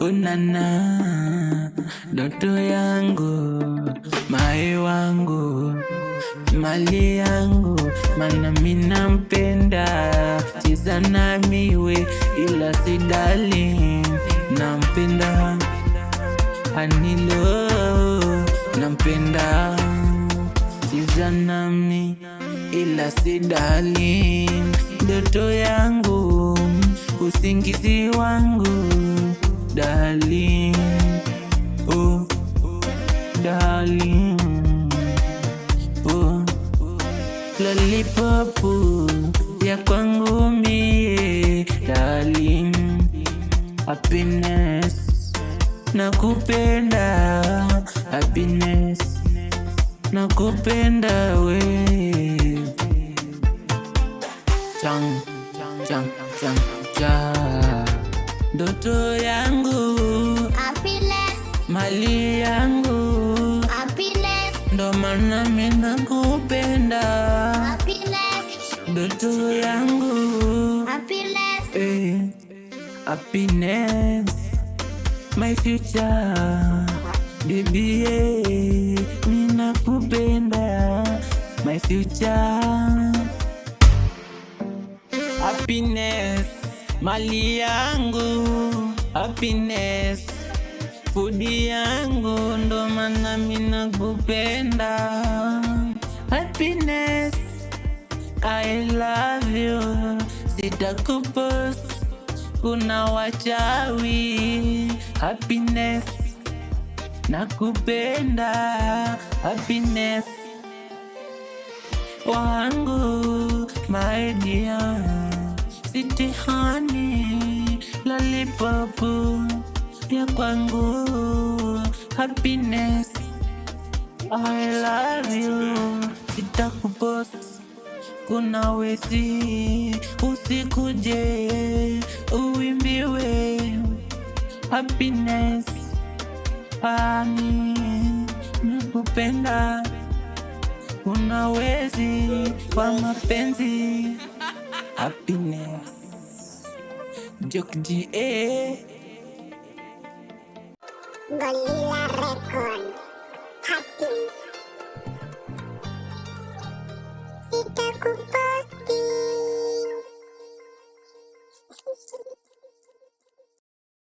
Unana ndoto yangu, mai wangu, mali yangu, mana mina mpenda. Cheza nami we ila si darling, nampenda. Anilo nampenda. Cheza nami ila si darling, ndoto yangu, usingizi wangu, darling. Oh darling, oh lollipop ya kwangu mie, darling. Happiness nakupenda, happiness nakupenda we. Chang chang chang chang, ndoto yangu, happiness, mali yangu, happiness, ndo maana mimi nakupenda. happiness, Ndoto yangu, happiness, happiness, my future, baby, mimi nakupenda, my future. Happiness, mali yangu, happiness, food yangu, ndo maana mimi nakupenda. Happiness, I love you, sitakupost, kuna wachawi. Happiness, nakupenda, happiness wangu, my dear, sweet honey, lollipop ya kwangu. Happiness, I love you, sitakupost, kuna wezi, usikuje uimbiwe. Happiness, honey, nakupenda, kuna wezi wa mapenzi. Happiness, Jok GA, Gorilla Records, happiness.